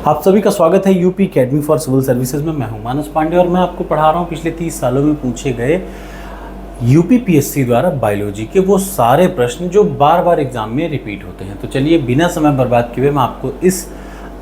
आप सभी का स्वागत है UP academy for civil services में। मैं हूं मानस पांडे और मैं आपको पढ़ा रहा हूं पिछले 30 सालों में पूछे गए यूपी पीएससी द्वारा बायोलॉजी के वो सारे प्रश्न जो बार बार एग्जाम में रिपीट होते हैं। तो चलिए बिना समय बर्बाद किए मैं आपको इस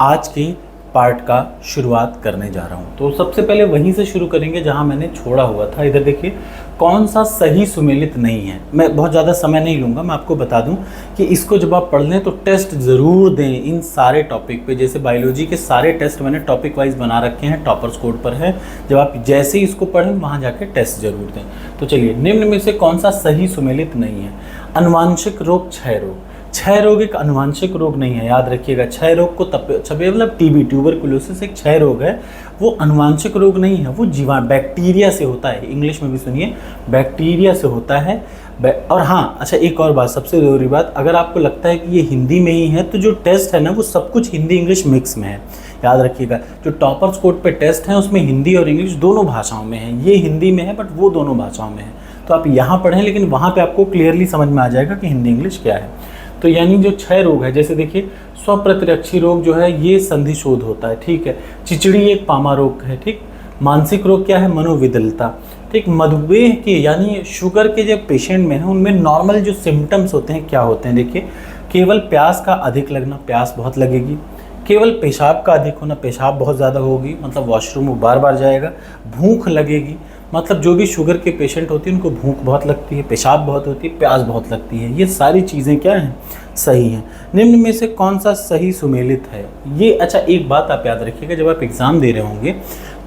आज की पार्ट का शुरुआत करने जा रहा हूं। तो सबसे पहले वहीं से शुरू करेंगे जहां मैंने छोड़ा हुआ था। इधर देखिए कौन सा सही सुमेलित नहीं है। मैं बहुत ज़्यादा समय नहीं लूँगा, मैं आपको बता दूं कि इसको जब आप पढ़ लें तो टेस्ट ज़रूर दें इन सारे टॉपिक पे। जैसे बायोलॉजी के सारे टेस्ट मैंने टॉपिक वाइज बना रखे हैं, टॉपर्स कोड पर है। जब आप जैसे ही इसको पढ़ें वहाँ जाके टेस्ट जरूर दें। तो चलिए, निम्न में से कौन सा सही सुमेलित नहीं है? अनुवांशिक रोग, क्षय रोग। क्षय रोग एक अनुवांशिक रोग नहीं है, याद रखिएगा। क्षय रोग को छपे मतलब टीबी, ट्यूबरकुलोसिस एक क्षय रोग है, वो अनुवांशिक रोग नहीं है, वो जीवाणु बैक्टीरिया से होता है। इंग्लिश में भी सुनिए, बैक्टीरिया से होता है। और हाँ, अच्छा एक और बात, सबसे ज़रूरी बात, अगर आपको लगता है कि ये हिंदी में ही है तो जो टेस्ट है ना वो सब कुछ हिंदी इंग्लिश मिक्स में है, याद रखिएगा। जो टॉपर्स कोड पे टेस्ट हैं उसमें हिंदी और इंग्लिश दोनों भाषाओं में है। ये हिंदी में है बट वो दोनों भाषाओं में है। तो आप यहाँ पढ़ें लेकिन वहाँ पे आपको क्लियरली समझ में आ जाएगा कि हिंदी इंग्लिश क्या है। तो यानी जो क्षय रोग है, जैसे देखिए स्वप्रतिरक्षी रोग जो है ये संधिशोध होता है, ठीक है। चिचड़ी एक पामा रोग है, ठीक। मानसिक रोग क्या है? मनोविदलता, ठीक। मधुमेह के यानी शुगर के जो पेशेंट में है उनमें नॉर्मल जो सिम्टम्स होते हैं क्या होते हैं? देखिए, केवल प्यास का अधिक लगना, प्यास बहुत लगेगी। केवल पेशाब का अधिक होना, पेशाब बहुत ज़्यादा होगी, मतलब वॉशरूम वो बार बार जाएगा। भूख लगेगी, मतलब जो भी शुगर के पेशेंट होती हैं उनको भूख बहुत लगती है, पेशाब बहुत होती है, प्यास बहुत लगती है। ये सारी चीज़ें क्या हैं? सही हैं। निम्न में से कौन सा सही सुमेलित है? ये अच्छा एक बात आप याद रखिएगा, जब आप एग्ज़ाम दे रहे होंगे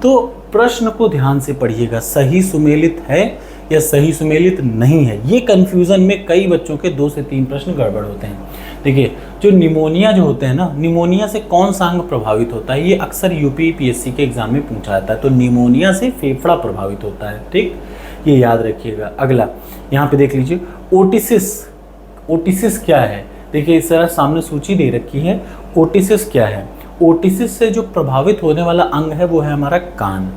तो प्रश्न को ध्यान से पढ़िएगा। सही सुमेलित है या सही सुमेलित नहीं है, ये कन्फ्यूज़न में कई बच्चों के 2 से 3 प्रश्न गड़बड़ होते हैं। देखिए, जो निमोनिया जो होते हैं ना, निमोनिया से कौन सा अंग प्रभावित होता है? ये अक्सर यूपी पीएससी के एग्जाम में पूछा जाता है। तो निमोनिया से फेफड़ा प्रभावित होता है, ठीक, ये याद रखिएगा। अगला यहाँ पे देख लीजिए, ओटिसिस। ओटिसिस क्या है? देखिए इस तरह सामने सूची दे रखी है। ओटिसिस क्या है? ओटिसिस से जो प्रभावित होने वाला अंग है वो है हमारा कान।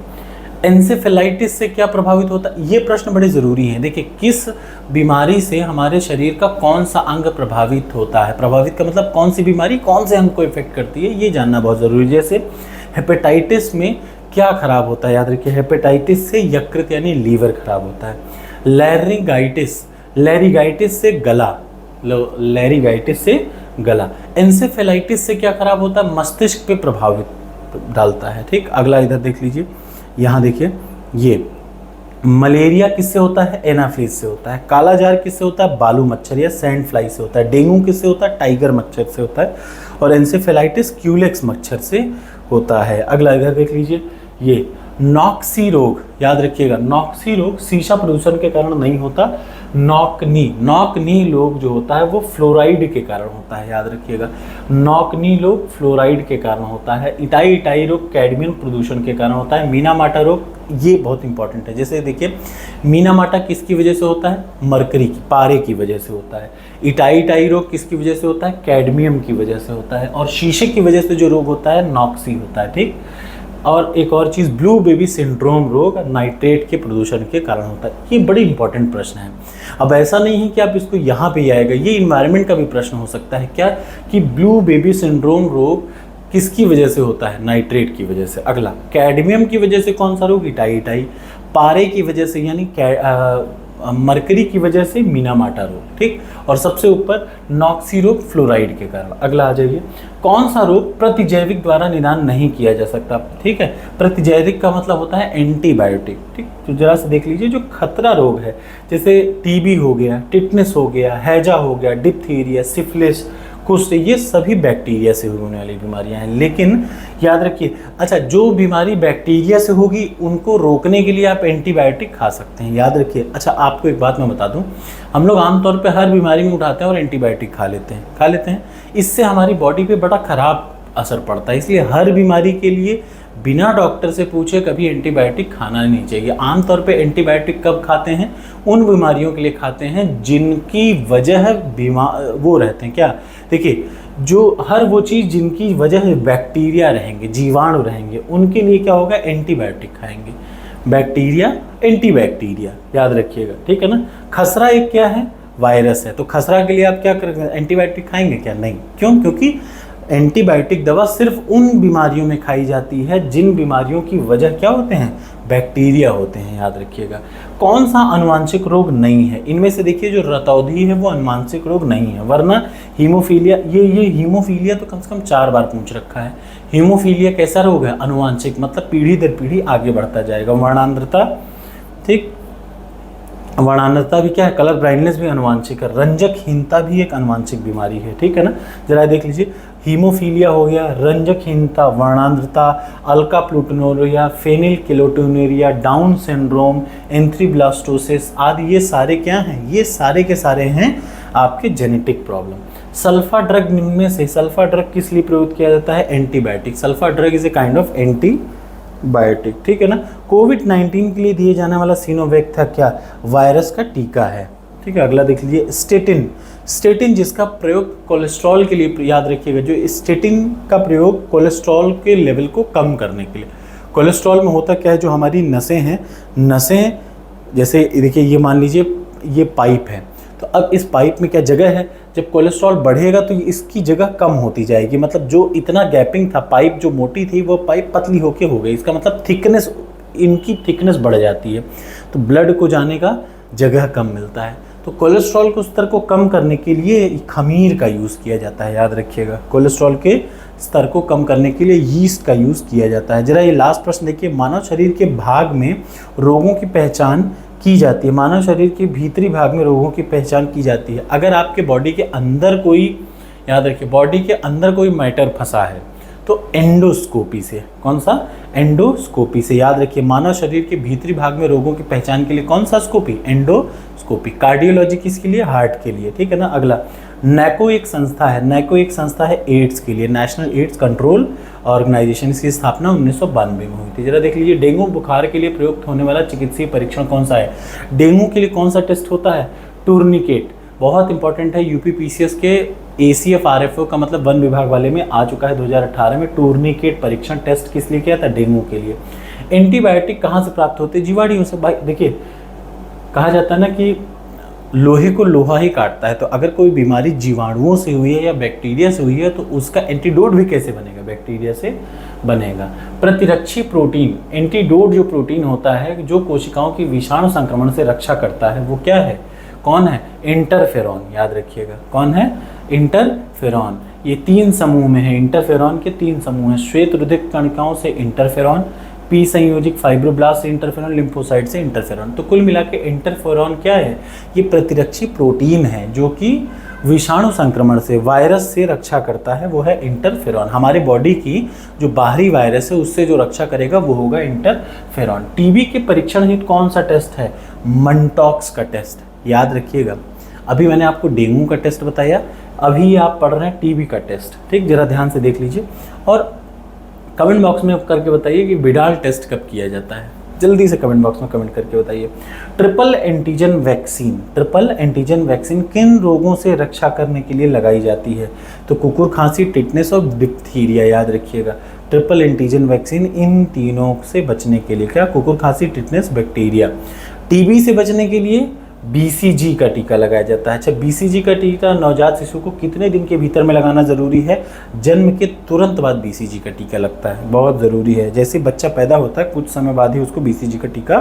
एंसेफेलाइटिस से क्या प्रभावित होता है? ये प्रश्न बड़े ज़रूरी हैं। देखिए, किस बीमारी से हमारे शरीर का कौन सा अंग प्रभावित होता है? प्रभावित का मतलब कौन सी बीमारी कौन से अंग को इफेक्ट करती है, ये जानना बहुत ज़रूरी है। जैसे हेपेटाइटिस में क्या खराब होता है? याद रखिए, हेपेटाइटिस से यकृत यानी लीवर खराब होता है। लैरिंगाइटिस, लैरिंगाइटिस से गला, लैरिंगाइटिस से गला। एंसेफेलाइटिस से क्या खराब होता है? मस्तिष्क पे प्रभावित डालता है, ठीक। अगला इधर देख लीजिए, यहाँ देखिए, ये मलेरिया किससे होता है? एनाफिलिस से होता है। कालाजार किससे होता है? बालू मच्छर या सैंड फ्लाई से होता है। डेंगू किससे होता है? टाइगर मच्छर से होता है। और एंसेफेलाइटिस क्यूलेक्स मच्छर से होता है। अगला इधर देख लीजिए, ये नॉक्सी रोग, याद रखिएगा। नॉक्सी रोग शीशा प्रदूषण के कारण नहीं होता। नॉकनी रोग जो होता है वो फ्लोराइड के कारण होता है, याद रखिएगा। नॉकनी रोग फ्लोराइड के कारण होता है। इटाई रोग कैडमियम प्रदूषण के कारण होता है। मीनामाटा रोग, ये बहुत इंपॉर्टेंट है। जैसे देखिए, मीनामाटा किसकी वजह से होता है? मरकरी की, पारे की वजह से होता है। इटाई रोग किसकी वजह से होता है? कैडमियम की वजह से होता है। और शीशे की वजह से जो रोग होता है नॉक्सी होता है, ठीक। और एक और चीज़, ब्लू बेबी सिंड्रोम रोग नाइट्रेट के प्रदूषण के कारण होता है। ये बड़ी इंपॉर्टेंट प्रश्न है। अब ऐसा नहीं है कि आप इसको यहाँ पे ही आएगा, ये इन्वायरमेंट का भी प्रश्न हो सकता है क्या, कि ब्लू बेबी सिंड्रोम रोग किसकी वजह से होता है? नाइट्रेट की वजह से। अगला, कैडमियम की वजह से कौन सा रोग? इटाई। पारे की वजह से यानी मरकरी की वजह से मीनामाटा रोग, ठीक। और सबसे ऊपर नॉक्सी रोग फ्लोराइड के कारण। अगला आ जाइए, कौन सा रोग प्रतिजैविक द्वारा निदान नहीं किया जा सकता? ठीक है, प्रतिजैविक का मतलब होता है एंटीबायोटिक, ठीक। तो जरा से देख लीजिए, जो खतरा रोग है जैसे टीबी हो गया, टिटनेस हो गया, हैजा हो गया, डिप्थीरिया, सिफिलिस, कुष्ठ, ये सभी बैक्टीरिया से होने वाली बीमारियां हैं। लेकिन याद रखिए, अच्छा जो बीमारी बैक्टीरिया से होगी उनको रोकने के लिए आप एंटीबायोटिक खा सकते हैं, याद रखिए। अच्छा आपको एक बात मैं बता दूं, हम लोग आमतौर पे हर बीमारी में उठाते हैं और एंटीबायोटिक खा लेते हैं। इससे हमारी बॉडी पे बड़ा ख़राब असर पड़ता है। इसलिए हर बीमारी के लिए बिना डॉक्टर से पूछे कभी एंटीबायोटिक खाना नहीं चाहिए। आमतौर पे एंटीबायोटिक कब खाते हैं? उन बीमारियों के लिए खाते हैं जिनकी वजह वो रहते हैं क्या, देखिए, जो हर वो चीज़ जिनकी वजह बैक्टीरिया रहेंगे, जीवाणु रहेंगे, उनके लिए क्या होगा? एंटीबायोटिक खाएंगे। बैक्टीरिया, एंटीबैक्टीरिया, याद रखिएगा, ठीक है ना। खसरा एक क्या है? वायरस है। तो खसरा के लिए आप क्या करेंगे? एंटीबायोटिक खाएंगे क्या? नहीं। क्यों? क्योंकि एंटीबायोटिक दवा सिर्फ उन बीमारियों में खाई जाती है जिन बीमारियों की वजह क्या होते हैं, बैक्टीरिया होते हैं, याद रखिएगा। कौन सा अनुवांशिक रोग नहीं है, इनमें से देखिए जो रतौंधी है वो अनुवांशिक रोग नहीं है, वरना हीमोफीलिया, ये हीमोफीलिया तो कम से कम 4 बार पूछ रखा है। हीमोफीलिया कैसा रोग है, अनुवांशिक, मतलब पीढ़ी दर पीढ़ी आगे बढ़ता जाएगा। वर्णांधता, ठीक, वर्णांधता भी क्या है, कलर ब्लाइंडनेस भी अनुवांशिक है। रंजकहीनता भी एक अनुवांशिक बीमारी है, ठीक है ना। जरा देख लीजिए, हीमोफीलिया हो गया, रंजकहीनता, वर्णांधता, अल्का प्लूटोनोरिया, फेनिलकेटोनुरिया, डाउन सिंड्रोम, एंथ्रीब्लास्टोसिस आदि, ये सारे क्या हैं, ये सारे के सारे हैं आपके जेनेटिक प्रॉब्लम। सल्फा ड्रग, इनमें से सल्फा ड्रग किस लिए प्रयोग किया जाता है, antibiotic. Sulfa drug is a kind of antibiotic, ठीक है ना। कोविड-19 के लिए दिए जाने वाला सिनोवैक था क्या, वायरस का टीका है, ठीक है। अगला देख लीजिए, स्टेटिन। स्टेटिन जिसका प्रयोग कोलेस्ट्रॉल के लिए, याद रखिएगा, जो स्टेटिन का प्रयोग कोलेस्ट्रॉल के लेवल को कम करने के लिए। कोलेस्ट्रॉल में होता क्या है, जो हमारी नसें हैं, नसें जैसे देखिए, ये मान लीजिए ये पाइप है, तो अब इस पाइप में क्या जगह है, जब कोलेस्ट्रॉल बढ़ेगा तो इसकी जगह कम होती जाएगी, मतलब जो इतना गैपिंग था, पाइप जो मोटी थी वो पाइप पतली होके हो गई, इसका मतलब थिकनेस, इनकी थिकनेस बढ़ जाती है, तो ब्लड को जाने का जगह कम मिलता है। तो कोलेस्ट्रॉल के स्तर को कम करने के लिए खमीर का यूज़ किया जाता है, याद रखिएगा। कोलेस्ट्रॉल के स्तर को कम करने के लिए यीस्ट का यूज़ किया जाता है। जरा ये लास्ट प्रश्न देखिए, मानव शरीर के भाग में रोगों की पहचान की जाती है, मानव शरीर के भीतरी भाग में रोगों की पहचान की जाती है। अगर आपके बॉडी के अंदर कोई, याद रखिए, बॉडी के अंदर कोई मैटर फंसा है तो एंडोस्कोपी से, कौन सा, एंडोस्कोपी से, याद रखिए। मानव शरीर के भीतरी भाग में रोगों की पहचान के लिए कौन सा स्कोपी, एंडोस्कोपी। कार्डियोलॉजी किसके लिए, हार्ट के लिए, ठीक है ना। अगला, नैको एक संस्था है, नैको एक संस्था है एड्स के लिए, नेशनल एड्स कंट्रोल ऑर्गेनाइजेशन। इसकी स्थापना 1992 में हुई थी। जरा देख लीजिए, डेंगू बुखार के लिए प्रयुक्त होने वाला चिकित्सीय परीक्षण कौन सा है, डेंगू के लिए कौन सा टेस्ट होता है, टूर्निकेट, बहुत इंपॉर्टेंट है। यूपीपीसीएस के ACF RFO का मतलब वन विभाग वाले में आ चुका है 2018 में। टूर्निकेट परीक्षण टेस्ट किस लिए किया था, डेंगू के लिए। एंटीबायोटिक कहाँ से प्राप्त होते हैं, जीवाणुओं से। भाई देखिए, कहा जाता है ना कि लोहे को लोहा ही काटता है, तो अगर कोई बीमारी जीवाणुओं से हुई है या बैक्टीरिया से हुई है तो उसका एंटीडोट भी कैसे बनेगा, बैक्टीरिया से बनेगा। प्रतिरक्षी प्रोटीन, एंटीडोट जो प्रोटीन होता है जो कोशिकाओं की विषाणु संक्रमण से रक्षा करता है, वो क्या है, कौन है, इंटरफेरॉन, याद रखिएगा, कौन है, इंटरफेरॉन। ये 3 समूह में है, इंटरफेरॉन के 3 समूह हैं, श्वेत रुधिर कणिकाओं से इंटरफेरॉन, पी संयोजिक फाइब्रोब्लास्ट से इंटरफेरॉन, लिम्फोसाइट से इंटरफेरॉन। तो कुल मिला के इंटरफेरॉन क्या है, ये प्रतिरक्षी प्रोटीन है जो कि विषाणु संक्रमण से, वायरस से रक्षा करता है, वो है इंटरफेरॉन। हमारे बॉडी की जो बाहरी वायरस है उससे जो रक्षा करेगा वो होगा इंटरफेरॉन। टीबी के परीक्षण हेतु कौन सा टेस्ट है, मंटॉक्स का टेस्ट, याद रखिएगा। अभी मैंने आपको डेंगू का टेस्ट बताया, अभी आप पढ़ रहे हैं टीबी का टेस्ट, ठीक, जरा ध्यान से देख लीजिए। और कमेंट बॉक्स में करके बताइए कि विडाल टेस्ट कब किया जाता है, जल्दी से कमेंट बॉक्स में कमेंट करके बताइए। Triple antigen vaccine, triple antigen vaccine किन रोगों से रक्षा करने के लिए लगाई जाती है, तो कुकुर खांसी, टिटनेस और डिप्थीरिया, याद रखिएगा। ट्रिपल एंटीजन वैक्सीन इन तीनों से बचने के लिए, क्या, कुकुर खांसी, टिटनेस, बैक्टीरिया। टीबी से बचने के लिए BCG का टीका लगाया जाता है। अच्छा, BCG का टीका नवजात शिशु को कितने दिन के भीतर में लगाना ज़रूरी है, जन्म के तुरंत बाद BCG का टीका लगता है, बहुत ज़रूरी है। जैसे बच्चा पैदा होता है कुछ समय बाद ही उसको BCG का टीका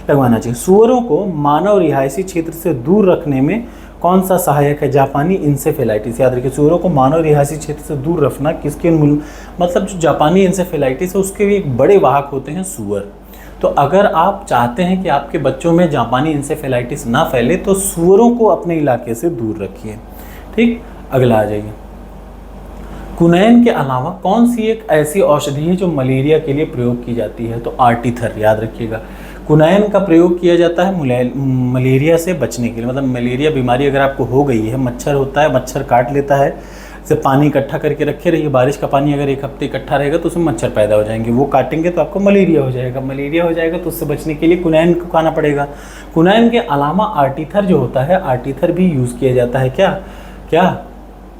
लगवाना चाहिए। सूअरों को मानव रिहायशी क्षेत्र से दूर रखने में कौन सा सहायक है, जापानी इंसेफेलाइटिस, याद रखिए। सूअरों को मानव रिहायशी क्षेत्र से दूर रखना किसके मतलब जो जापानी इंसेफेलाइटिस है उसके भी एक बड़े वाहक होते हैं सूअर। तो अगर आप चाहते हैं कि आपके बच्चों में जापानी इंसेफेलाइटिस ना फैले तो सूअरों को अपने इलाके से दूर रखिए, ठीक। अगला आ जाइए, कुनैन के अलावा कौन सी एक ऐसी औषधि है जो मलेरिया के लिए प्रयोग की जाती है, तो आर्टीथर, याद रखिएगा। कुनैन का प्रयोग किया जाता है मलेरिया से बचने के लिए, मतलब मलेरिया बीमारी अगर आपको हो गई है, मच्छर होता है, मच्छर काट लेता है, से पानी इकट्ठा करके रखे रहिए। बारिश का पानी अगर 1 हफ्ते इकट्ठा रहेगा तो उसमें मच्छर पैदा हो जाएंगे, वो काटेंगे तो आपको मलेरिया हो जाएगा। मलेरिया हो जाएगा तो उससे बचने के लिए कुनैन को खाना पड़ेगा। कुनैन के अलावा आर्टीथर जो होता है, आर्टीथर भी यूज़ किया जाता है, क्या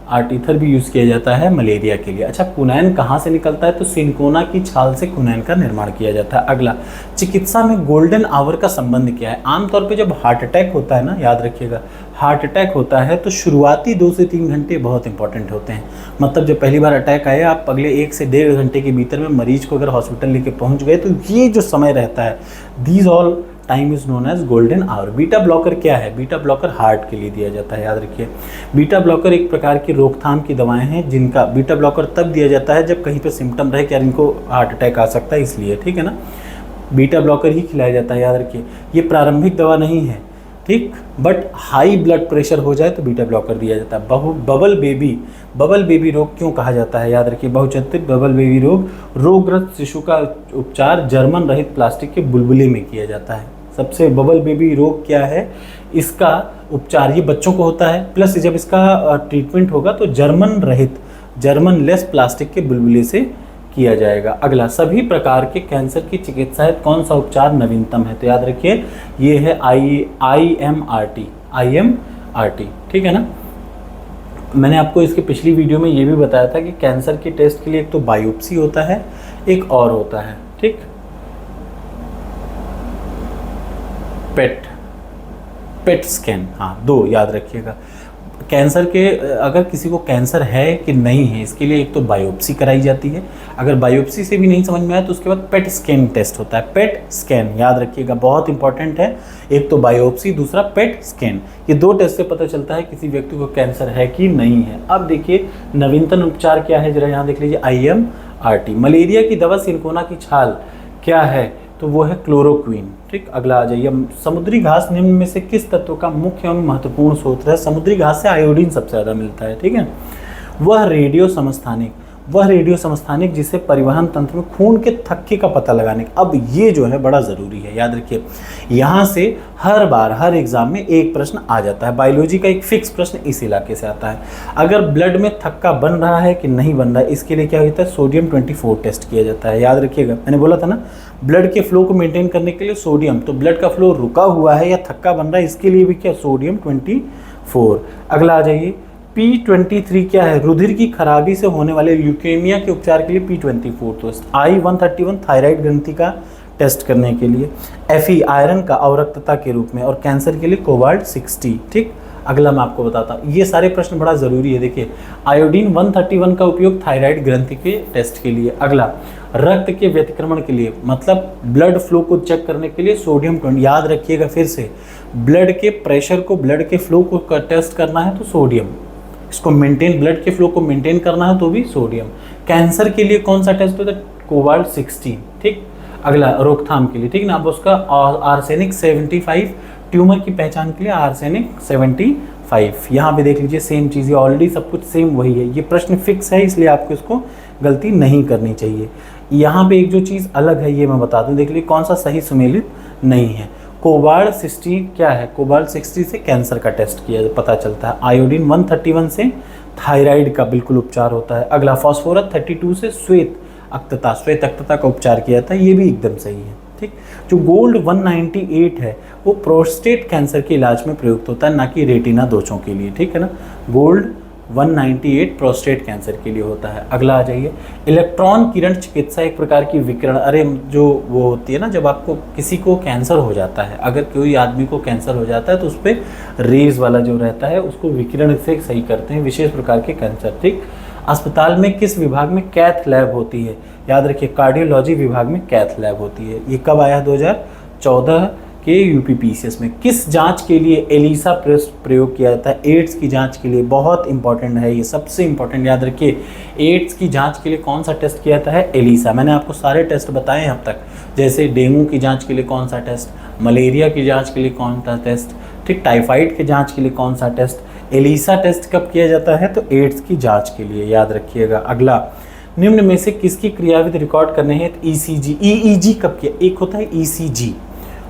आर्टीथर भी यूज़ किया जाता है मलेरिया के लिए। अच्छा, कुनैन कहाँ से निकलता है, तो सिनकोना की छाल से कुनैन का निर्माण किया जाता है। अगला, चिकित्सा में गोल्डन आवर का संबंध क्या है। आमतौर पे जब हार्ट अटैक होता है ना, याद रखिएगा, हार्ट अटैक होता है तो शुरुआती 2 से 3 घंटे बहुत इंपॉर्टेंट होते हैं। मतलब जब पहली बार अटैक आए, आप अगले 1 से 1.5 घंटे के भीतर में मरीज को अगर हॉस्पिटल लेके पहुंच गए तो ये जो समय रहता है, these all time is known as golden hour. Beta blocker क्या है? बीटा ब्लॉकर हार्ट के लिए दिया जाता है, याद रखिए। बीटा ब्लॉकर एक प्रकार की रोकथाम की दवाएं हैं जिनका बीटा ब्लॉकर तब दिया जाता है जब कहीं पे सिम्टम रहे कि यार इनको हार्ट अटैक आ सकता है, इसलिए, ठीक है ना। बीटा ब्लॉकर ही खिलाया जाता है, याद रखिए। ये प्रारंभिक दवा नहीं है, ठीक, बट हाई ब्लड प्रेशर हो जाए तो बीटा ब्लॉकर दिया जाता है। बबल बेबी रोग क्यों कहा जाता है? याद रखिए, बहुचर्चित बबल बेबी रोग, रोगग्रस्त शिशु का उपचार जर्मन रहित प्लास्टिक के बुलबुले में किया जाता है। सबसे बबल बेबी रोग क्या है? इसका उपचार ये बच्चों को होता है, प्लस जब इसका ट्रीटमेंट होगा तो जर्मन लेस प्लास्टिक के बुलबुले से किया जाएगा। अगला, सभी प्रकार के कैंसर की चिकित्सा है कौन सा उपचार नवीनतम है? तो याद रखिए ये है IMRT, ठीक है ना। मैंने आपको इसके पिछली वीडियो में ये भी बताया था कि कैंसर के टेस्ट के लिए एक तो बायोप्सी होता है, एक और होता है, ठीक, पेट स्कैन। हाँ, 2 याद रखिएगा। कैंसर के अगर किसी को कैंसर है कि नहीं है, इसके लिए एक तो बायोप्सी कराई जाती है। अगर बायोप्सी से भी नहीं समझ में आया तो उसके बाद पेट स्कैन टेस्ट होता है। पेट स्कैन याद रखिएगा, बहुत इंपॉर्टेंट है। एक तो बायोप्सी, दूसरा पेट स्कैन। ये 2 टेस्ट से पता चलता है किसी व्यक्ति को कैंसर है कि नहीं है। अब देखिए नवीनतम उपचार क्या है, जरा यहाँ देख लीजिए, IMRT। मलेरिया की दवा सिनकोना की छाल क्या है? तो वो है क्लोरोक्वीन, ठीक। अगला आ जाइए, समुद्री घास निम्न में से किस तत्व का मुख्य एवं महत्वपूर्ण स्रोत है? समुद्री घास से आयोडीन सबसे ज़्यादा मिलता है, ठीक है। वह रेडियो समस्थानिक जिसे परिवहन तंत्र में खून के थक्के का पता लगाने का। अब ये जो है बड़ा ज़रूरी है, याद रखिए। यहाँ से हर बार हर एग्जाम में एक प्रश्न आ जाता है। बायोलॉजी का एक फिक्स प्रश्न इस इलाके से आता है। अगर ब्लड में थक्का बन रहा है कि नहीं बन रहा है, इसके लिए क्या होता है? सोडियम 24 टेस्ट किया जाता है, याद रखिएगा। मैंने बोला था ना, ब्लड के फ्लो को मेंटेन करने के लिए सोडियम, तो ब्लड का फ्लो रुका हुआ है या थक्का बन रहा है, इसके लिए भी क्या? सोडियम 24। अगला आ जाइए, P23 क्या है? रुधिर की खराबी से होने वाले ल्यूकेमिया के उपचार के लिए P24 टेस्ट। I-131 थायराइड ग्रंथि का टेस्ट करने के लिए। Fe आयरन का अवरक्तता के रूप में, और कैंसर के लिए कोबाल्ट 60, ठीक। अगला मैं आपको बताता हूँ, ये सारे प्रश्न बड़ा ज़रूरी है। देखिए, आयोडीन 131 का उपयोग थायराइड ग्रंथि के टेस्ट के लिए। अगला, रक्त के व्यतिक्रमण के लिए, मतलब ब्लड फ्लो को चेक करने के लिए सोडियम 20। याद रखिएगा फिर से, ब्लड के प्रेशर को, ब्लड के फ्लो को टेस्ट करना है तो सोडियम, इसको मेंटेन, ब्लड के फ्लो को मेंटेन करना है तो भी सोडियम। कैंसर के लिए कौन सा टेस्ट होता है? कोबाल्ट 60, ठीक। अगला, रोकथाम के लिए, ठीक ना। अब उसका आर्सेनिक 75, ट्यूमर की पहचान के लिए आर्सेनिक 75। यहाँ पे देख लीजिए सेम चीज़, ऑलरेडी सब कुछ सेम वही है। ये प्रश्न फिक्स है, इसलिए आपको इसको गलती नहीं करनी चाहिए। यहाँ पे एक जो चीज़ अलग है ये मैं बता दूँ, देख लीजिए कौन सा सही सुमेलित नहीं है। कोबाल्ट 60 क्या है? कोबाल्ट 60 से कैंसर का टेस्ट किया पता चलता है। आयोडीन 131 से थायराइड का बिल्कुल उपचार होता है। अगला, फास्फोरस 32 से श्वेत अक्तता का उपचार किया जाता है, ये भी एकदम सही है, ठीक। जो गोल्ड 198 है वो प्रोस्टेट कैंसर के इलाज में प्रयुक्त होता है, ना कि रेटिना दोषों के लिए, ठीक है ना। गोल्ड 198 प्रोस्टेट कैंसर के लिए होता है। अगला आ जाइए, इलेक्ट्रॉन किरण चिकित्सा एक प्रकार की विकिरण, अरे जो वो होती है ना, जब आपको किसी को कैंसर हो जाता है, अगर कोई आदमी को कैंसर हो जाता है तो उस पर रेज वाला जो रहता है उसको विकिरण से सही करते हैं, विशेष प्रकार के कैंसर, ठीक। अस्पताल में किस विभाग में कैथ लैब होती है? याद रखिए, कार्डियोलॉजी विभाग में कैथ लैब होती है। ये कब आया? 2014 के UPPCS में। किस जांच के लिए एलिसा प्रयोग किया जाता है? एड्स की जांच के लिए। बहुत इंपॉर्टेंट है ये, सबसे इंपॉर्टेंट, याद रखिए। एड्स की जांच के लिए कौन सा टेस्ट किया जाता है? एलिसा। मैंने आपको सारे टेस्ट बताए हैं अब तक, जैसे डेंगू की जांच के लिए कौन सा टेस्ट, मलेरिया की जांच के लिए कौन सा टेस्ट, ठीक, टाइफाइड की जांच के लिए कौन सा टेस्ट। एलिसा टेस्ट कब किया जाता है? तो एड्स की जाँच के लिए, याद रखिएगा। अगला, निम्न में से किसकी क्रियाविधि रिकॉर्ड करने हैं? ECG। EEG कब किया? एक होता है ECG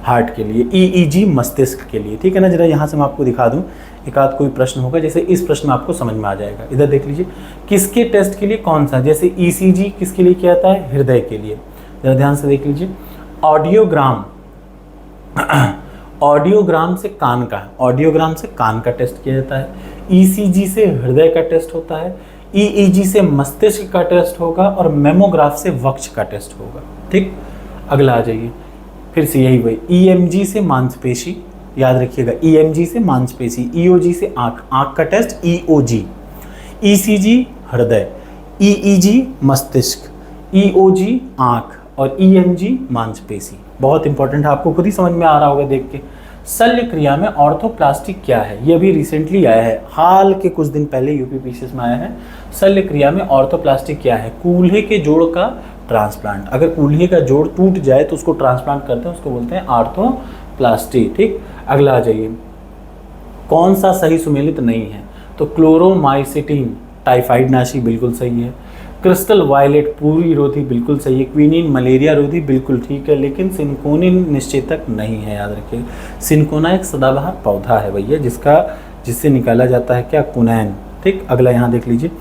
हार्ट के लिए, EEG मस्तिष्क के लिए, ठीक है ना। जरा यहाँ से मैं आपको दिखा दूँ, एक आध कोई प्रश्न होगा, जैसे इस प्रश्न में आपको समझ में आ जाएगा। इधर देख लीजिए, किसके टेस्ट के लिए कौन सा, जैसे ECG किसके लिए किया जाता है? हृदय के लिए। जरा ध्यान से देख लीजिए। ऑडियोग्राम से कान का टेस्ट किया जाता है। ECG से हृदय का टेस्ट होता है। EEG से मस्तिष्क का टेस्ट होगा, और मेमोग्राफ से वक्ष का टेस्ट होगा, ठीक। अगला आ जाइए, फिर से यही वही। EMG से मांसपेशी, याद रखिएगा। EMG से मांसपेशी, EOG से आँख, आँख का टेस्ट EOG, ECG हृदय, EEG मस्तिष्क, EOG आँख और EMG मांसपेशी। बहुत इंपॉर्टेंट है, आपको खुद ही समझ में आ रहा होगा देख के। शल्य क्रिया में ऑर्थोप्लास्टी क्या है? ये भी रिसेंटली आया है, हाल के कुछ दिन पहले यूपीपीसीएस में आया है। शल्य क्रिया में ऑर्थोप्लास्टी क्या है? कूल्हे के जोड़ का ट्रांसप्लांट। अगर कूल्हे का जोड़ टूट जाए तो उसको ट्रांसप्लांट करते हैं, उसको बोलते हैं ऑर्थोप्लास्टी। ठीक, अगला आ जाइए। कौन सा सही सुमेलित नहीं है? तो क्लोरोमाइसिटिन टाइफाइड नाशी बिल्कुल सही है। क्रिस्टल वायलेट पूरी रोधी बिल्कुल सही है। क्विनिन मलेरिया रोधी बिल्कुल ठीक है, लेकिन सिंकोनिन निश्चेतक नहीं है, याद रखिए। सिंकोना एक सदाबहार पौधा है भैया, जिससे निकाला जाता है क्या? कुनैन। ठीक, अगला यहाँ देख लीजिए।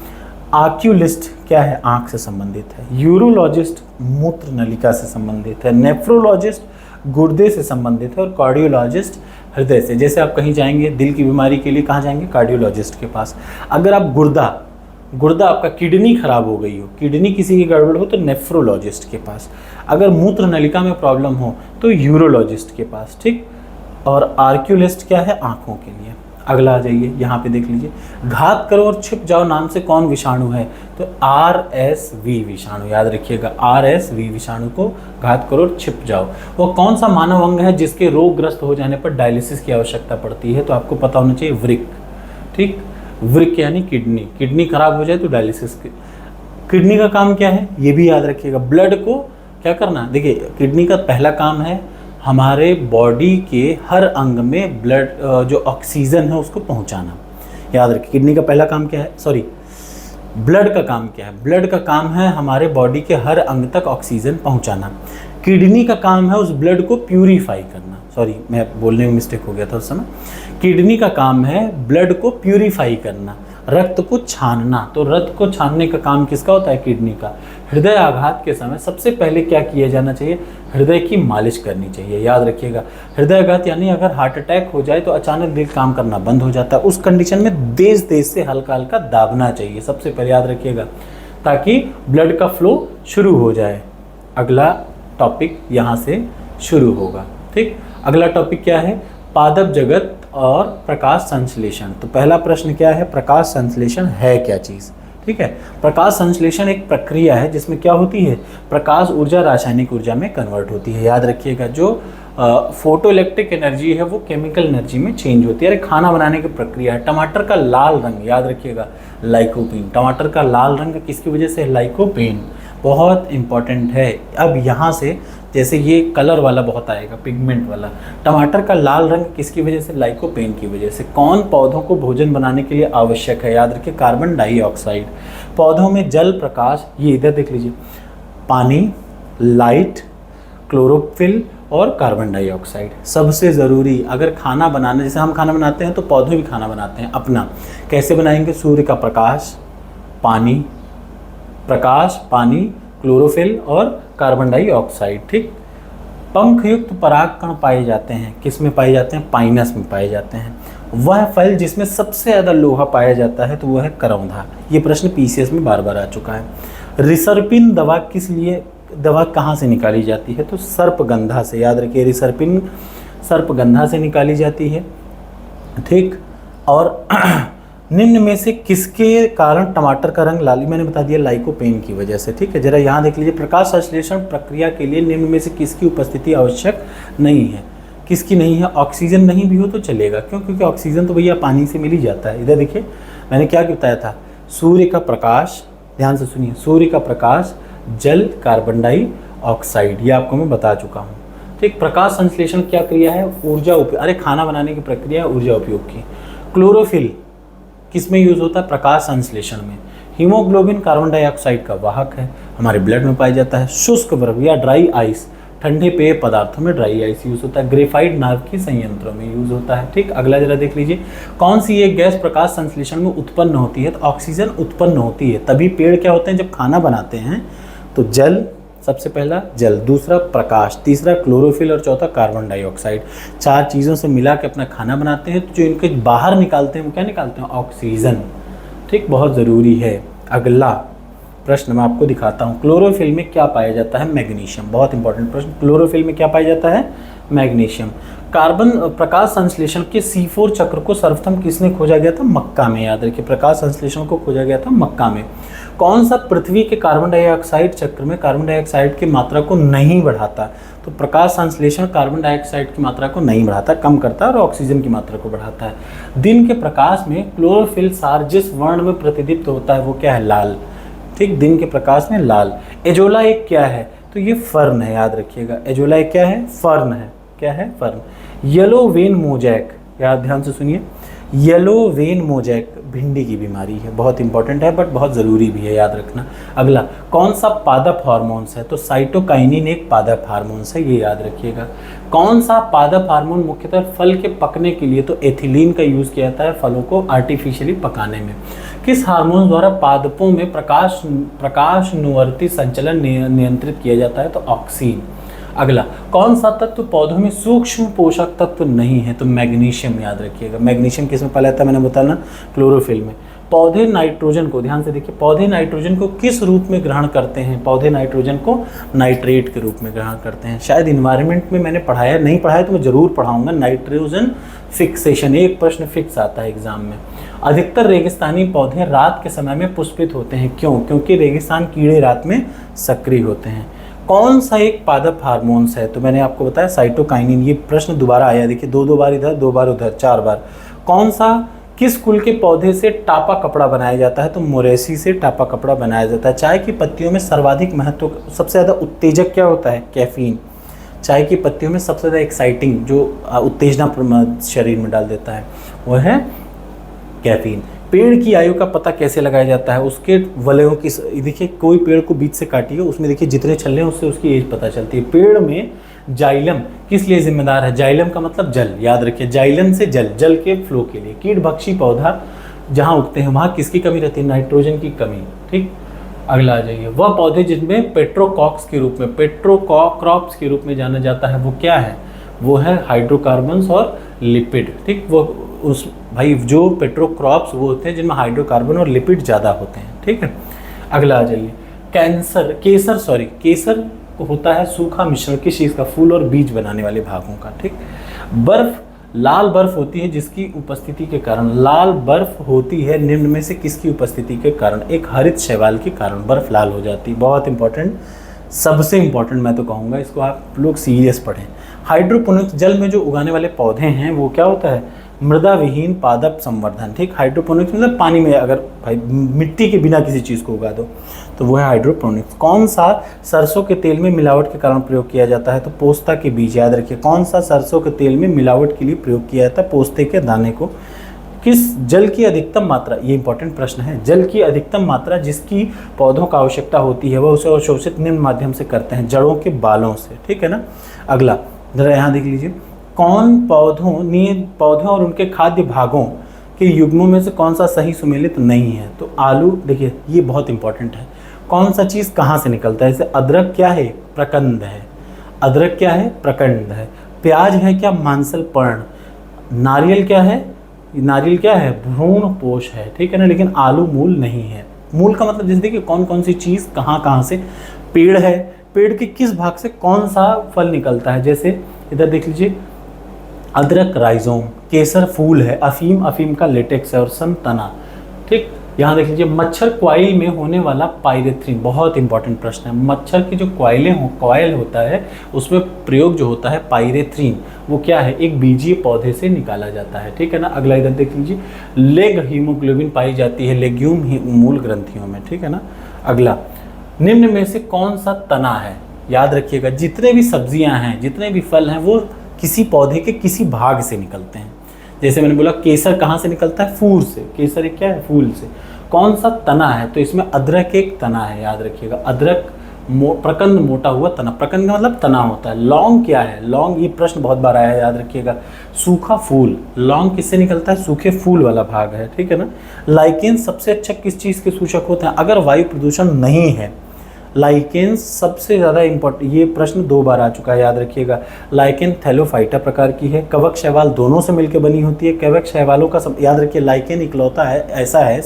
आक्यूलिस्ट क्या है? आँख से संबंधित है। यूरोलॉजिस्ट मूत्र नलिका से संबंधित है। नेफ्रोलॉजिस्ट गुर्दे से संबंधित है और कार्डियोलॉजिस्ट हृदय से। जैसे आप कहीं जाएंगे दिल की बीमारी के लिए, कहाँ जाएंगे? कार्डियोलॉजिस्ट के पास। अगर आप गुर्दा आपका किडनी खराब हो गई हो, किडनी किसी की गड़बड़ हो, तो नेफ्रोलॉजिस्ट के पास। अगर मूत्र नलिका में प्रॉब्लम हो तो यूरोलॉजिस्ट के पास। ठीक, और आर्क्यूलिस्ट क्या है? आँखों के लिए। अगला आ जाइए, यहाँ पे देख लीजिए। घात करो और छिप जाओ नाम से कौन विषाणु है? तो RSV विषाणु, याद रखिएगा। RSV विषाणु को घात करो और छिप जाओ। वो कौन सा मानव अंग है जिसके रोगग्रस्त हो जाने पर डायलिसिस की आवश्यकता पड़ती है? तो आपको पता होना चाहिए, वृक्क। ठीक, वृक्क यानी किडनी खराब हो जाए तो डायलिसिस। किडनी का काम क्या है? ये भी याद रखिएगा। ब्लड को क्या करना? देखिए, किडनी का पहला काम है हमारे बॉडी के हर अंग में ब्लड जो ऑक्सीजन है उसको पहुंचाना। याद रखिए, किडनी का पहला काम क्या है? सॉरी, ब्लड का काम क्या है? ब्लड का काम है हमारे बॉडी के हर अंग तक ऑक्सीजन पहुंचाना। किडनी का काम है उस ब्लड को प्यूरीफाई करना। सॉरी, मैं बोलने में मिस्टेक हो गया था उस समय। किडनी का काम है ब्लड को प्यूरीफाई करना, रक्त को छानना। तो रक्त को छानने का काम किसका होता है? किडनी का। हृदय आघात के समय सबसे पहले क्या किया जाना चाहिए? हृदय की मालिश करनी चाहिए, याद रखिएगा। हृदय आघात यानी अगर हार्ट अटैक हो जाए तो अचानक दिल काम करना बंद हो जाता है, उस कंडीशन में तेज से हल्का हल्का दाबना चाहिए, सबसे पहले याद रखिएगा, ताकि ब्लड का फ्लो शुरू हो जाए। अगला टॉपिक यहाँ से शुरू होगा। ठीक, अगला टॉपिक क्या है? पादप जगत और प्रकाश संश्लेषण। तो पहला प्रश्न क्या है? प्रकाश संश्लेषण है क्या चीज़? ठीक है, प्रकाश संश्लेषण एक प्रक्रिया है जिसमें क्या होती है? प्रकाश ऊर्जा रासायनिक ऊर्जा में कन्वर्ट होती है। याद रखिएगा, जो फोटो इलेक्ट्रिक एनर्जी है वो केमिकल एनर्जी में चेंज होती है। अरे खाना बनाने की प्रक्रिया है। टमाटर का लाल रंग, याद रखिएगा, लाइकोपीन। टमाटर का लाल रंग किसकी वजह से? लाइकोपीन। बहुत इंपॉर्टेंट है। अब यहाँ से जैसे ये कलर वाला बहुत आएगा, पिगमेंट वाला। टमाटर का लाल रंग किसकी वजह से? लाइकोपेन की वजह से। कौन पौधों को भोजन बनाने के लिए आवश्यक है? याद रखिए, कार्बन डाइऑक्साइड। पौधों में जल, प्रकाश, ये इधर देख लीजिए, पानी, लाइट, क्लोरोफिल और कार्बन डाइऑक्साइड सबसे ज़रूरी। अगर खाना बनाना, जैसे हम खाना बनाते हैं तो पौधे भी खाना बनाते हैं अपना। कैसे बनाएंगे? सूर्य का प्रकाश, पानी, क्लोरोफिल और कार्बन डाइऑक्साइड। ठीक, पंखयुक्त पराग कण पाए जाते हैं, किस में पाए जाते हैं? पाइनस में पाए जाते हैं। वह फल जिसमें सबसे ज़्यादा लोहा पाया जाता है तो वह है करौंधा। ये प्रश्न पीसीएस में बार बार आ चुका है। रिसर्पिन दवा किस लिए, दवा कहाँ से निकाली जाती है? तो सर्पगंधा से। याद रखिए, रिसर्पिन सर्पगंधा से निकाली जाती है। ठीक, और निम्न में से किसके कारण टमाटर का रंग लाल? मैंने बता दिया, लाइकोपेन की वजह से। ठीक है, जरा यहाँ देख लीजिए, प्रकाश संश्लेषण प्रक्रिया के लिए निम्न में से किसकी उपस्थिति आवश्यक नहीं है? किसकी नहीं है? ऑक्सीजन नहीं भी हो तो चलेगा। क्यों? क्योंकि ऑक्सीजन तो भैया पानी से मिल ही जाता है। इधर देखिए, मैंने क्या बताया था? सूर्य का प्रकाश, ध्यान से सुनिए, सूर्य का प्रकाश, जल, कार्बन डाइऑक्साइड, ये आपको मैं बता चुका हूँ। ठीक, प्रकाश संश्लेषण क्या क्रिया है? ऊर्जा उपयोग, अरे खाना बनाने की प्रक्रिया, ऊर्जा उपयोग की। क्लोरोफिल किस में यूज़ होता है? प्रकाश संश्लेषण में। हीमोग्लोबिन कार्बन डाइऑक्साइड का वाहक है, हमारे ब्लड में पाया जाता है। शुष्क बर्फ या ड्राई आइस, ठंडे पेय पदार्थों में ड्राई आइस यूज़ होता है। ग्रेफाइट नाव के संयंत्रों में यूज़ होता है। ठीक, अगला जरा देख लीजिए, कौन सी एक गैस प्रकाश संश्लेषण में उत्पन्न होती है? तो ऑक्सीजन उत्पन्न होती है। तभी पेड़ क्या होते हैं? जब खाना बनाते हैं तो जल, सबसे पहला जल, दूसरा प्रकाश, तीसरा क्लोरोफिल और चौथा कार्बन डाइऑक्साइड। चार चीज़ों से मिला के अपना खाना बनाते हैं। तो जो इनके बाहर निकालते हैं वो क्या निकालते हैं? ऑक्सीजन। ठीक, बहुत ज़रूरी है। अगला प्रश्न मैं आपको दिखाता हूँ, क्लोरोफिल में क्या पाया जाता है? मैग्नीशियम। बहुत इंपॉर्टेंट प्रश्न, क्लोरोफिल में क्या पाया जाता है? मैग्नीशियम। कार्बन प्रकाश संश्लेषण के C4 चक्र को सर्वप्रथम किसने खोजा गया था? मक्का में। याद रखिए, प्रकाश संश्लेषण को खोजा गया था मक्का में। कौन सा पृथ्वी के कार्बन डाइऑक्साइड चक्र में कार्बन डाइऑक्साइड की मात्रा को नहीं बढ़ाता? तो प्रकाश संश्लेषण कार्बन डाइऑक्साइड की मात्रा को नहीं बढ़ाता, कम करता है, और ऑक्सीजन की मात्रा को बढ़ाता है। दिन के प्रकाश में क्लोरोफिल सार जिस वर्ण में प्रतिदीप्त होता है वो क्या है? लाल। ठीक, दिन के प्रकाश में लाल। एजोला एक क्या है? तो ये फर्न है, याद रखिएगा। एजोला एक क्या है? फर्न है। क्या है? फर्न। येलो वेन मोजैक, याद ध्यान से सुनिए, येलो वेन मोजैक भिंडी की बीमारी है, बहुत इंपॉर्टेंट है बट बहुत ज़रूरी भी है, याद रखना। अगला, कौन सा पादप हार्मोन्स है? तो साइटोकाइनिन एक पादप हार्मोन्स है, ये याद रखिएगा। कौन सा पादप हार्मोन मुख्यतः फल के पकने के लिए? तो एथिलीन का यूज़ किया जाता है फलों को आर्टिफिशियली पकाने में। किस हार्मोन द्वारा पादपों में प्रकाशनुवर्ती संचलन नियंत्रित किया जाता है? तो ऑक्सीन। अगला, कौन सा तत्व पौधों में सूक्ष्म पोषक तत्व नहीं है? तो मैग्नीशियम, याद रखिएगा। मैग्नीशियम किस में पाया जाता है? मैंने बताया ना, क्लोरोफिल में। पौधे नाइट्रोजन को, ध्यान से देखिए, पौधे नाइट्रोजन को किस रूप में ग्रहण करते हैं? पौधे नाइट्रोजन को नाइट्रेट के रूप में ग्रहण करते हैं। शायद इन्वायरमेंट में मैंने पढ़ाया, नहीं पढ़ाया तो मैं जरूर पढ़ाऊंगा, नाइट्रोजन फिक्सेशन, एक प्रश्न फिक्स आता है एग्जाम में। अधिकतर रेगिस्तानी पौधे रात के समय में पुष्पित होते हैं, क्यों? क्योंकि रेगिस्तान कीड़े रात में सक्रिय होते हैं। कौन सा एक पादप हार्मोन्स है? तो मैंने आपको बताया साइटोकाइनिन। ये प्रश्न दोबारा आया, देखिए, दो बार इधर, 2 बार उधर, 4 बार। कौन सा, किस कुल के पौधे से टापा कपड़ा बनाया जाता है? तो मोरेसी से टापा कपड़ा बनाया जाता है। चाय की पत्तियों में सर्वाधिक महत्व, सबसे ज़्यादा उत्तेजक क्या होता है? कैफीन। चाय की पत्तियों में सबसे ज़्यादा एक्साइटिंग, जो उत्तेजना शरीर में डाल देता है, वो है कैफीन। पेड़ की आयु का पता कैसे लगाया जाता है? उसके वलयों की, देखिए, कोई पेड़ को बीच से काटिए, उसमें देखिए जितने छल्ले हैं उससे उसकी एज पता चलती है। पेड़ में जाइलम किस लिए जिम्मेदार है? जाइलम का मतलब जल, याद रखिए, जाइलम से जल, जल के फ्लो के लिए। कीटभक्षी पौधा जहाँ उगते हैं वहाँ किसकी कमी रहती है? नाइट्रोजन की कमी। ठीक, अगला आ जाइए। वह पौधे जिनमें पेट्रोकॉक्स के रूप में, पेट्रोक्रॉप्स के रूप में जाना जाता है, वो क्या है? वो है हाइड्रोकार्बन्स और लिपिड। ठीक, वो उस भाई जो पेट्रोक्रॉप्स वो होते हैं जिनमें हाइड्रोकार्बन और लिपिड ज़्यादा होते हैं। ठीक है, अगला आ जाइए। केसर होता है सूखा मिश्रण किस चीज़ का? फूल और बीज बनाने वाले भागों का। ठीक, बर्फ, लाल बर्फ होती है जिसकी उपस्थिति के कारण, लाल बर्फ होती है निम्न में से किसकी उपस्थिति के कारण? एक हरित शैवाल के कारण बर्फ लाल हो जाती है। बहुत इंपॉर्टेंट, सबसे इंपॉर्टेंट मैं तो कहूँगा, इसको आप लोग सीरियस पढ़ें। हाइड्रोपोनिक्स, जल में जो उगाने वाले पौधे हैं वो क्या होता है? मृदा विहीन पादप संवर्धन। ठीक, हाइड्रोपोनिक्स मतलब पानी में, अगर भाई मिट्टी के बिना किसी चीज़ को उगा दो तो वो है हाइड्रोपोनिक्स। कौन सा सरसों के तेल में मिलावट के कारण प्रयोग किया जाता है? तो पोस्ता के बीज, याद रखिए। कौन सा सरसों के तेल में मिलावट के लिए प्रयोग किया जाता है? पोस्ते के दाने को। किस जल की अधिकतम मात्रा, ये इंपॉर्टेंट प्रश्न है, जल की अधिकतम मात्रा जिसकी पौधों को आवश्यकता होती है वह उसे अवशोषित निम्न माध्यम से करते हैं, जड़ों के बालों से। ठीक है ना। अगला जरा यहाँ देख लीजिए, कौन पौधों और उनके खाद्य भागों के युग्मों में से कौन सा सही सुमेलित नहीं है? तो आलू, देखिए ये बहुत इंपॉर्टेंट है, कौन सा चीज़ कहाँ से निकलता है? जैसे अदरक क्या है? प्रकंद है। अदरक क्या है? प्रकंद है। प्याज है क्या? मांसल पर्ण। नारियल क्या है? नारियल क्या है? भ्रूण पोष है। ठीक है ना। लेकिन आलू मूल नहीं है। मूल का मतलब जैसे देखिए कौन कौन सी चीज़ कहाँ से। पेड़ है, पेड़ के किस भाग से कौन सा फल निकलता है? जैसे इधर देख लीजिए, अदरक राइजोम, केसर फूल है, अफीम का लेटेक्स है, और सन तना। ठीक, यहाँ देख लीजिए, मच्छर क्वाइल में होने वाला पायरेथ्रिन, बहुत इंपॉर्टेंट प्रश्न है। मच्छर की जो क्वाइल होता है उसमें प्रयोग जो होता है पायरेथ्रिन, वो क्या है? एक बीजीय पौधे से निकाला जाता है। ठीक है ना। अगला इधर देख लीजिए, लेग हीमोग्लोबिन पाई जाती है लेग्यूम मूल ग्रंथियों में। ठीक है ना। अगला, निम्न में से कौन सा तना है? याद रखिएगा, जितने भी सब्जियां हैं, जितने भी फल हैं, वो किसी पौधे के किसी भाग से निकलते हैं। जैसे मैंने बोला केसर कहाँ से निकलता है? फूल से। केसर एक क्या है? फूल से। कौन सा तना है? तो इसमें अदरक एक तना है, याद रखिएगा। अदरक प्रकंद, मोटा हुआ तना। प्रकंद का मतलब तना होता है। लौंग क्या है? लौंग, ये प्रश्न बहुत बार आया है, याद रखिएगा। सूखा फूल। लौंग किससे निकलता है? सूखे फूल वाला भाग है। ठीक है ना। लाइकेन सबसे अच्छा किस चीज़ के सूचक होते हैं? अगर वायु प्रदूषण नहीं है, लाइकेन सबसे ज़्यादा इंपॉर्टेंट, ये प्रश्न 2 बार आ चुका है, याद रखिएगा। लाइकेन थैलोफाइटा प्रकार की है, कवक शैवाल दोनों से मिलकर बनी होती है। कवक शैवालों का सब याद रखिए, लाइकेन इकलौता है ऐसा है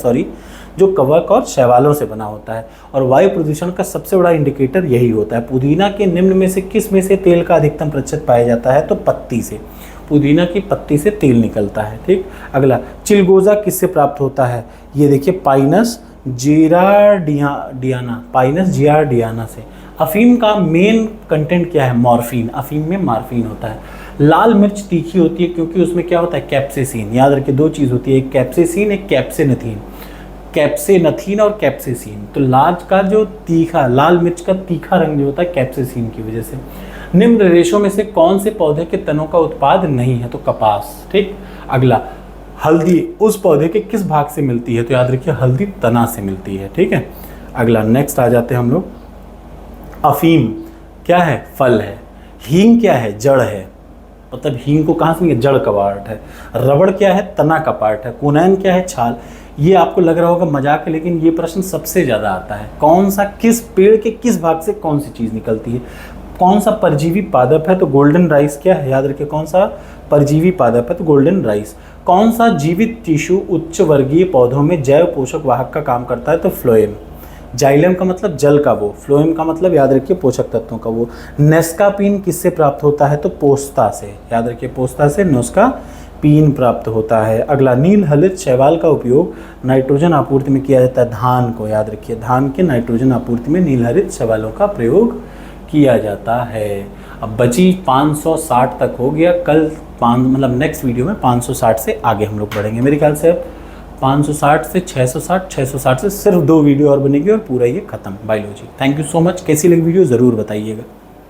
जो कवक और शैवालों से बना होता है। और वायु प्रदूषण का सबसे बड़ा इंडिकेटर यही होता है। पुदीना के निम्न में से किस में से तेल का अधिकतम प्रतिशत पाया जाता है? तो पत्ती से। पुदीना की पत्ती से तेल निकलता है। ठीक, अगला, चिलगोजा किससे प्राप्त होता है? ये देखिए पाइनस जियार्डियाना, पाइनस जियार्डियाना से। अफीम का मेन कंटेंट क्या है? मॉर्फिन। अफीम में मॉर्फिन होता है। लाल मिर्च तीखी होती है क्योंकि उसमें क्या होता है? कैप्सेसिन। याद रखिए दो चीज़ होती है, एक कैप्सेसिन, एक कैप्सेनथीन। कैप्सेनथीन और कैप्सेसिन। तो लाल मिर्च का तीखा रंग जो होता है कैप्सेसिन की वजह से। निम्न रेशों में से कौन से पौधे के तनों का उत्पाद नहीं है? तो कपास। ठीक, अगला, हल्दी उस पौधे के किस भाग से मिलती है? तो याद रखिए हल्दी तना से मिलती है। ठीक है, अगला, नेक्स्ट आ जाते हैं हम लोग। अफीम क्या है? फल है। हींग क्या है? जड़ है। मतलब हींग को कहाँ से मिले? जड़ का पार्ट है। रबड़ क्या है? तना का पार्ट है। कुनैन क्या है? छाल। ये आपको लग रहा होगा मजाक है, लेकिन ये प्रश्न सबसे ज़्यादा आता है। कौन सा, किस पेड़ के किस भाग से कौन सी चीज़ निकलती है? कौन सा परजीवी पादप है? तो गोल्डन राइस क्या है? याद रखिए कौन सा परजीवी पादप है? तो गोल्डन राइस। कौन सा जीवित टिश्यू उच्च वर्गीय पौधों में जैव पोषक वाहक का काम करता है? तो फ्लोएम। जाइलम का मतलब जल का वो, फ्लोएम का मतलब याद रखिए पोषक तत्वों का वो। नेस्कापीन किससे प्राप्त होता है? तो पोस्ता से। याद रखिए पोस्ता से नेस्कापीन प्राप्त होता है। अगला, नील हरित शैवाल का उपयोग नाइट्रोजन आपूर्ति में किया जाता है। धान को, याद रखिए धान के नाइट्रोजन आपूर्ति में नील हरित शैवालों का प्रयोग किया जाता है। अब बची 560 तक हो गया। कल नेक्स्ट वीडियो में 560 से आगे हम लोग बढ़ेंगे। मेरे ख्याल से अब 560 से 660, 660 से सिर्फ 2 वीडियो और बनेगी और पूरा ये खत्म biology. Thank you so much. कैसी लगी वीडियो ज़रूर बताइएगा।